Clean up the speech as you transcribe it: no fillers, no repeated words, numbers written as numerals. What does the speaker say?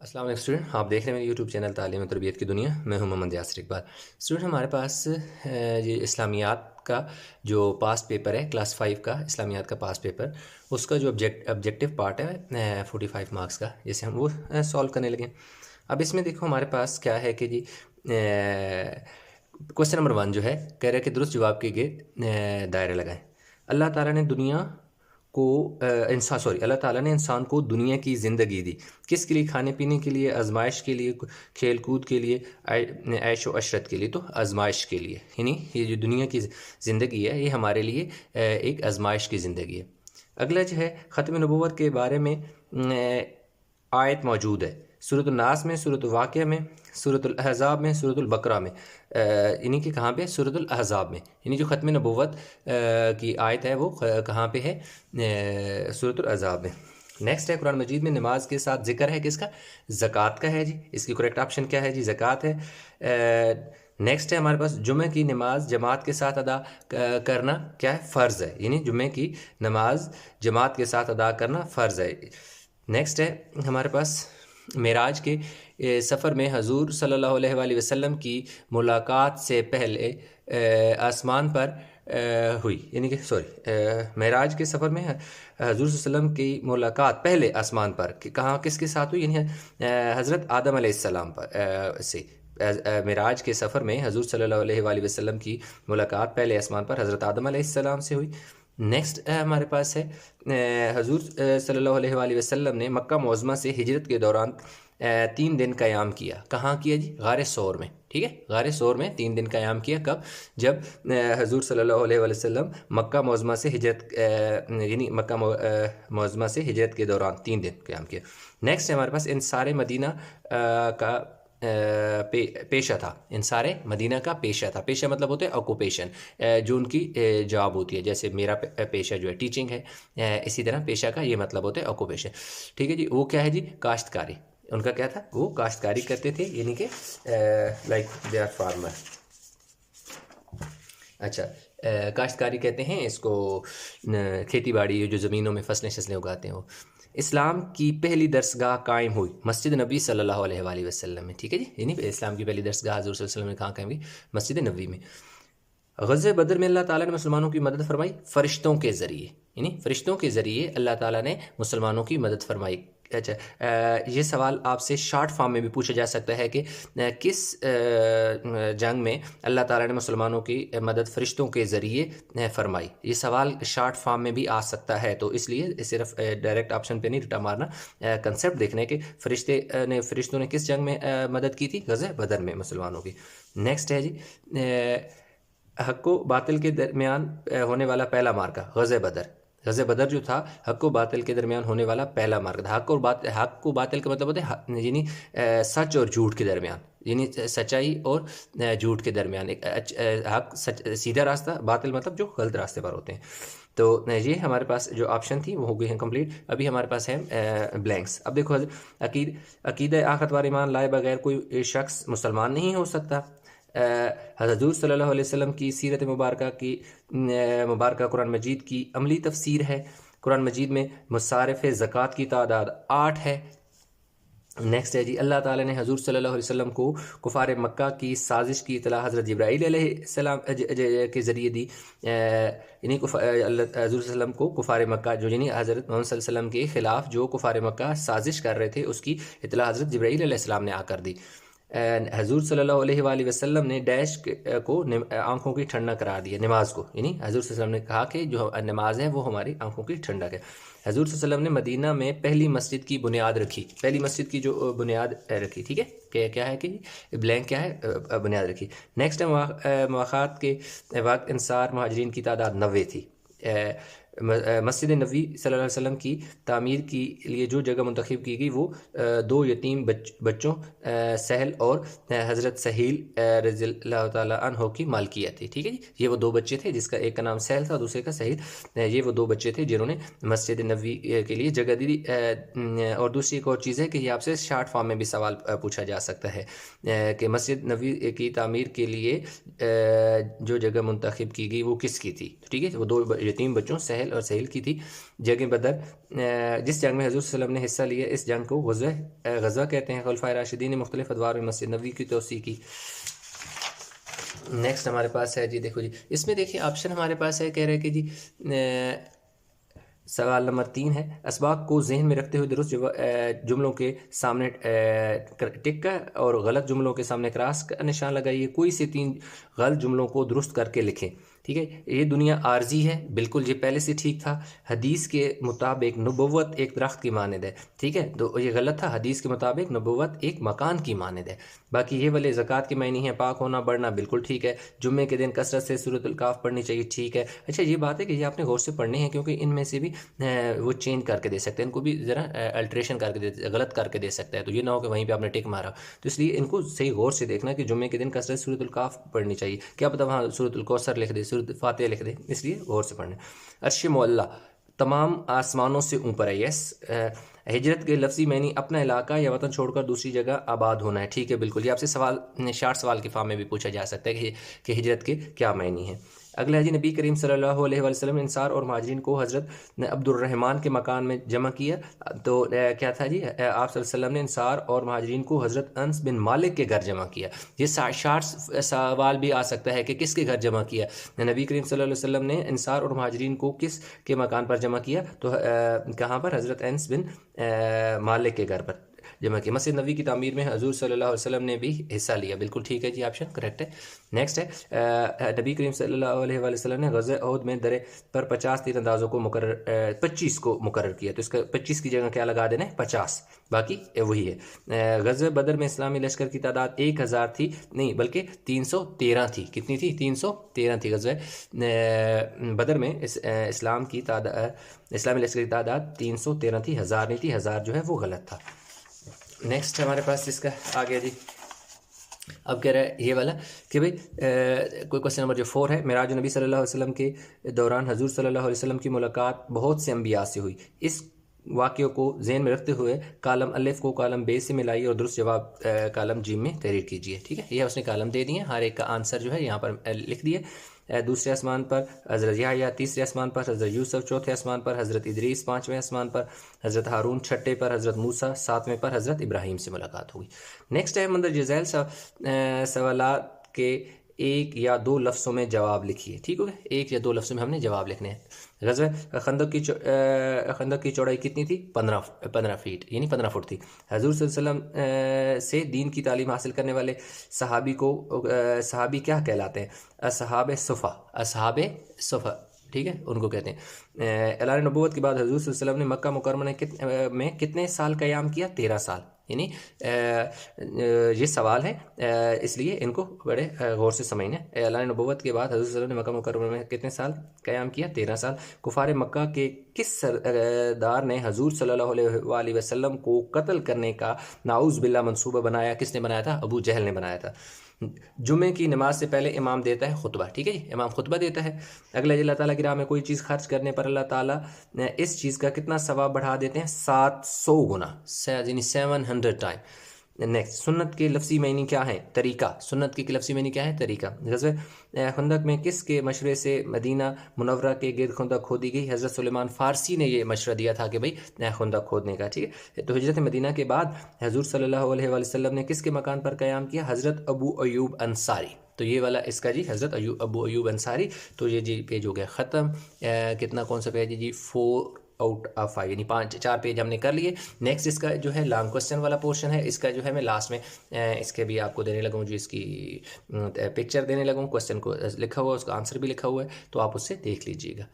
अस्सलाम वालेकुम स्टूडेंट, आप देख रहे हैं मेरे यूट्यूब चैनल तालीम और तरबियत की दुनिया। मैं हूं मोहम्मद यासिर इकबाल। स्टूडेंट, हमारे पास ये इस्लामियात का जो पास्ट पेपर है क्लास 5 का इस्लामियात का पास्ट पेपर, उसका जो ऑब्जेक्टिव पार्ट है 45 मार्क्स का, जैसे हम वो सॉल्व करने लगे। अब इसमें देखो हमारे पास क्या है कि जी क्वेश्चन नंबर 1 जो है कह रहा है कि दुरुस्त जवाब के दायरे लगाएं। अल्लाह ताला ने दुनिया को अल्लाह ताला ने इंसान को दुनिया की ज़िंदगी दी किसके लिए? खाने पीने के लिए, आजमाइश के लिए, खेल कूद के लिए, ऐश व अशरत के लिए। तो आजमाइश के लिए, यानी ये जो दुनिया की ज़िंदगी है ये हमारे लिए एक आजमाइश की ज़िंदगी है। अगला जो है ख़त्म नबूवत के बारे में आयत मौजूद है सूरत नास में, सूरत वाक़िया में, सूरत अहज़ाब में, सूरत बकरा में। यानी कि कहाँ पे? सूरत अहज़ाब में। यानी जो ख़त्म नबूवत की आयत है वो कहाँ पे है? सूरत अहज़ाब में। नेक्स्ट है कुरान मजीद में नमाज के साथ जिक्र है किसका? ज़कात का है जी। इसकी करेक्ट ऑप्शन क्या है जी? ज़कात है। नेक्स्ट है हमारे पास जुमे की नमाज जमात के साथ अदा करना क्या है? फ़र्ज़ है। यानी जुमे की नमाज जमात के साथ अदा करना फ़र्ज़ है। नेक्स्ट है हमारे पास मेराज के सफ़र में हजूर सल्लल्लाहु अलैहि वसल्लम की मुलाकात से पहले आसमान पर हुई। यानी कि मेराज के सफ़र में हजूर वसल्लम की मुलाकात पहले आसमान पर कहाँ किसके साथ हुई? यानी हज़रत आदम अलैहिस्सलाम पर से मेराज के सफ़र में हजूर सल्लल्लाहु अलैहि वसल्लम की मुलाकात पहले आसमान पर हज़रत आदम अलैहिस्सलाम से हुई। नेक्स्ट हमारे पास है हजूर सल्लल्लाहु अलैहि वसल्लम ने मक्का मुअज़्ज़मा से हिजरत के दौरान 3 दिन क़याम किया। कहाँ किया जी? गार सौर में। ठीक है, गार सौर में 3 दिन क़याम किया। कब? जब हजूर सल्लल्लाहु अलैहि वसल्लम मक्का मुअज़्ज़मा से हिजरत यानी मक्का मुअज़्ज़मा से हिजरत के दौरान 3 दिन क़याम किया। नेक्स्ट है हमारे पास इंसार मदीना का पेशा था। इंसार मदीना का पेशा था। पेशा मतलब होता है ऑक्यूपेशन, जो उनकी जॉब होती है। जैसे मेरा पेशा जो है टीचिंग है, इसी तरह पेशा का ये मतलब होता है ऑक्यूपेशन। ठीक है जी। वो क्या है जी? काश्तकारी। उनका क्या था? वो काश्तकारी करते थे, यानी कि लाइक दे आर फार्मर। अच्छा, काश्तकारी कहते हैं इसको, खेती बाड़ी जो ज़मीनों में फसलें शसलें उगाते हैं वो। इस्लाम की पहली दरसगाह कायम हुई मस्जिद नबी सल्लल्लाहु अलैहि वसल्लम में। ठीक है जी। यानी इस्लाम की पहली दरसगाह हज़रत सल्लल्लाहु अलैहि वसल्लम ने कहाँ कायम हुई? मस्जिद नबी में। ग़ज़वे बदर में अल्लाह ताला ने मुसलमानों की मदद फरमाई फ़रिश्तों के ज़रिए। यानी फ़रिश्तों के ज़रिए अल्लाह ताला ने मुसलमानों की मदद फरमाई। अच्छा, ये सवाल आपसे शॉर्ट फॉर्म में भी पूछा जा सकता है कि किस जंग में अल्लाह ताला ने मुसलमानों की मदद फ़रिश्तों के ज़रिए फरमाई। ये सवाल शॉर्ट फॉर्म में भी आ सकता है, तो इसलिए सिर्फ डायरेक्ट ऑप्शन पे नहीं रटा मारना, कंसेप्ट देखने के फ़रिश्तों ने किस जंग में मदद की थी? ग़ज़वे बदर में मुसलमानों की। नेक्स्ट है जी हक़ व बातिल के दरमियान होने वाला पहला मार्का ग़ज़वे बदर। ग़ज़वे बदर जो था हक़ व बातिल के दरमियान होने वाला पहला मार्का था। हक़ व बातिल का मतलब होता है यानी सच और झूठ के दरमियान, यानी सच्चाई और झूठ के दरमियान एक हक़ सीधा रास्ता, बातिल मतलब जो गलत रास्ते पर होते हैं। तो ये हमारे पास जो ऑप्शन थी वो हो गई हैं कंप्लीट। अभी हमारे पास है ब्लैंक्स। अब देखो, अकीदा आखिरत व ईमान लाए बगैर कोई शख्स मुसलमान नहीं हो सकता। हज़ूर सल्लल्लाहु अलैहि वसल्लम की सीरत मुबारक कुरान मजीद की अमली तफसीर है। कुरान मजीद में मुसारिफ़ ज़कात की तादाद 8 है। नेक्स्ट है जी अल्लाह ताला ने हज़ूर सल्लल्लाहु अलैहि वसल्लम को कुफ़ार मक्का की साजिश की इत्तला हज़रत जिब्राईल अलैहिस्सलाम के ज़रिए दी। यानी हज़ूर सल्लम को कुफ़ार मक्का जो यानी हज़रत मोहम्मद सल्लल्लाहु अलैहि वसल्लम के ख़िलाफ़ जो कुफ़ार मक्का साजिश कर रहे थे उसकी इत्तला हज़रत जिब्राईल अलैहिस्सलाम ने आकर दी। हजूर सल्लल्लाहु अलैहि वसल्लम ने डैश को आंखों की ठंडक करार दिया, नमाज को। यानी हजूर सल्लल्लाहु अलैहि वसल्लम ने कहा कि जो नमाज है वो हमारी आंखों की ठंडक है। हजूर सल्लल्लाहु अलैहि वसल्लम ने मदीना में पहली मस्जिद की बुनियाद रखी, पहली मस्जिद की जो बुनियाद रखी। ठीक है, क्या है कि ब्लैंक क्या है? बुनियाद रखी। नेक्स्ट है मुआख़ात के वक्त इंसार महाजरीन की तादाद 90 थी। मस्जिद नबी सल्लल्लाहु अलैहि वसल्लम की तामीर के लिए जो जगह मुंतखब की गई वो 2 यतीम बच्चों सहल और हज़रत सहील रज़ियल्लाहु ताला अन्हो की मालकियत थी। ठीक है जी। ये वो 2 बच्चे थे, जिसका एक का नाम सहल था, दूसरे का सहील। ये वो 2 बच्चे थे जिन्होंने मस्जिद नबी के लिए जगह दी। और दूसरी एक और चीज़ है कि ये आपसे शार्ट फॉर्म में भी सवाल पूछा जा सकता है कि मस्जिद नबी की तामीर के लिए जो जगह मुंतखब की गई वो किसकी थी? ठीक है, वो 2 यतीम बच्चों सहल सहल और सहल की थी। जंग बदर, जिस जंग में हजूर सल्लल्लाहु अलैहि वसल्लम ने हिस्सा लिया, इस जंग को गज़वा कहते हैं। खुलफाए राशिदीन ने मुख्तलिफ अदवार में मस्जिद नबवी की तोसी की। नेक्स्ट हमारे पास है जी, देखो जी, इसमें देखिए ऑप्शन हमारे पास है, कह रहे हैं कि जी सवाल नंबर 3 है, असबाब को जहन में रखते हुए दुरुस्त जुमलों के सामने टिक कर और गलत जुमलों के सामने क्रॉस का निशान लगाइए। कोई से 3 गलत जुमलों को दुरुस्त करके लिखें। ठीक है, ये दुनिया आर्जी है, बिल्कुल ये पहले से ठीक था। हदीस के मुताबिक नबुव्वत एक दरख्त की मानद है। ठीक है, तो ये गलत था। हदीस के मुताबिक नबुव्वत एक मकान की मानद है। बाकी ये वाले ज़कात के मायने हैं, पाक होना बढ़ना, बिल्कुल ठीक है। जुम्मे के दिन कसरत से सूरतुल काफ पढ़नी चाहिए, ठीक है। अच्छा, ये बात है कि ये आपने गौर से पढ़ने हैं, क्योंकि इनमें से भी वो चेंज करके दे सकते हैं, इनको भी ज़रा अल्ट्रेशन करके गलत करके दे सकता है। तो ये ना हो कि वहीं पे आपने टिक मारा। तो इसलिए इनको सही गौर से देखना कि जुम्मे के दिन कसरत सूरतुल काफ पढ़नी चाहिए। क्या पता वहाँ सूरतुल कौसर लिख दे, सूरत फातिहा लिख दे, इसलिए गौर से पढ़ना। अर्श मुअल्ला तमाम आसमानों से ऊपर है। यस, हिजरत के लफ्ज़ी मैनी अपना इलाका या वतन छोड़कर दूसरी जगह आबाद होना है। ठीक है, बिल्कुल। ये आपसे सवाल शार्ट सवाल के फॉर्म में भी पूछा जा सकता है कि हिजरत के क्या मैनी है। अगला है जी, नबी करीम सल्लल्लाहु अलैहि वसल्लम ने अंसार और महाजिरीन को हज़रत अब्दुर्रहमान के मकान में जमा किया। तो क्या था जी, आप सल्लल्लाहु अलैहि वसल्लम ने अंसार और महाजिरीन को हज़रत अनस बिन मालिक के घर जमा किया। ये शार्ट सवाल भी आ सकता है कि किसके घर जमा किया। नबी करीम सल्लल्लाहु अलैहि वसल्लम ने अंसार और महाजिरीन को किस के मकान पर जमा किया, तो कहाँ पर, हज़रत अनस बिन मालिक के घर पर जमा किया। मस्जिद नबी की तामीर में हजूर सल्लल्लाहु अलैहि वसल्लम ने भी हिस्सा लिया, बिल्कुल ठीक है जी, ऑप्शन करेक्ट है। नेक्स्ट है, नबी करीम सल्लल्लाहु अलैहि वसल्लम ने ग़ज़वा उहद में दरे पर 50 तीरंदाजों को 25 को मुकर्रर किया। तो इसका 25 की जगह क्या लगा देना है, 50, बाकी वही है। ग़ज़वा बदर में इस्लामी लश्कर की तादाद 1000 थी, नहीं बल्कि 313 थी। कितनी थी, 313 थी। ग़ज़वा बदर में इस्लाम की तादाद, इस्लामी लश्कर की तादाद 313 थी, 1000 नहीं थी। 1000 जो है वो गलत था। नेक्स्ट हमारे पास इसका आ गया जी, अब कह रहा है ये वाला कि भाई कोई क्वेश्चन नंबर जो 4 है, मिराज नबी सल्लल्लाहु अलैहि वसल्लम के दौरान हजूर सल्लल्लाहु अलैहि वसल्लम की मुलाकात बहुत से अंबिया से हुई। इस वाक़े को ज़हन में रखते हुए कालम अलिफ को कालम बे से मिलाइए और दुरुस्त जवाब कालम जीम में तहरीर कीजिए। ठीक है, ये उसने कालम दे दिए, हर एक का आंसर जो है यहाँ पर लिख दिए। दूसरे आसमान पर हज़रत याहया, तीसरे आसमान पर हज़रत यूसुफ, चौथे आसमान पर हज़रत इदरीस, पाँचवें आसमान पर हज़रत हारून, छठे पर हज़रत मूसा, सातवें पर हज़रत इब्राहीम से मुलाकात हुई। नेक्स्ट है मंदर जज़ैल सवालात के 1 या 2 लफ्ज़ों में जवाब लिखिए। ठीक हो गया, 1 या 2 लफ्ज़ों में हमने जवाब लिखने हैं। ग़ज़वा खंदक की चौड़ाई कितनी थी, 15 फीट, यानी 15 फुट थी। हजूर सल्लल्लाहु अलैहि वसल्लम से दीन की तालीम हासिल करने वाले सहाबी क्या कहलाते हैं, असहाबे सुफ़ा, असहाबे सुफ़ा, ठीक है, उनको कहते हैं। ऐलान नबूवत के बाद हजूर सल्लल्लाहु अलैहि वसल्लम ने मक्का मुकर्रमा में कितने साल क़याम किया, 13 साल। यानी ये सवाल है, इसलिए इनको बड़े गौर से समझना है। ऐलान नबूवत के बाद हज़रत सल्लल्लाहु अलैहि वसल्लम ने मक्का मुकर्रमा में कितने साल क़याम किया, 13 साल। कुफार मक्का के किस सरदार ने हजूर सल्लल्लाहु अलैहि वसल्लम को कत्ल करने का नाउज़ बिल्ला मंसूबा बनाया, किसने बनाया था, अबू जहल ने बनाया था। जुमे की नमाज से पहले इमाम देता है खुतबा। ठीक है जी, इमाम खुतबा देता है। अगला, अल्लाह ताला की राह में कोई चीज़ खर्च करने पर अल्लाह ताला इस चीज़ का कितना सवाब बढ़ा देते हैं, 700 गुना, यानी 700 टाइम। नेक्स्ट, सुन्नत के लफ्ज़ी मायने क्या है, तरीका। सुन्नत के लफ्ज़ी मायने क्या है, तरीका। ग़ज़वा खंदक में किसके मशवरे से मदीना मुनव्वरा के गिर्द खुंदक खोदी गई, हज़रत सुलेमान फ़ारसी ने ये मशवरा दिया था कि भाई खुंदक खोदने का। ठीक है, तो हिजरत मदीना के बाद हजूर सल्लल्लाहु अलैहि वसल्लम ने किसके मकान पर क़याम किया, हज़रत अबू अयूब अंसारी। तो ये वाला इसका जी हज़रत अबू अयूब अंसारी। तो ये जी पेज हो गया ख़त्म। कितना, कौन सा पेज है जी, 4 आउट ऑफ 5, यानी 4 पेज हमने कर लिए। नेक्स्ट इसका जो है लॉन्ग क्वेश्चन वाला पोर्शन है, इसका जो है मैं लास्ट में इसके भी आपको देने लगूँ, जो इसकी पिक्चर देने लगूँ, क्वेश्चन को लिखा हुआ है, उसका आंसर भी लिखा हुआ है, तो आप उससे देख लीजिएगा।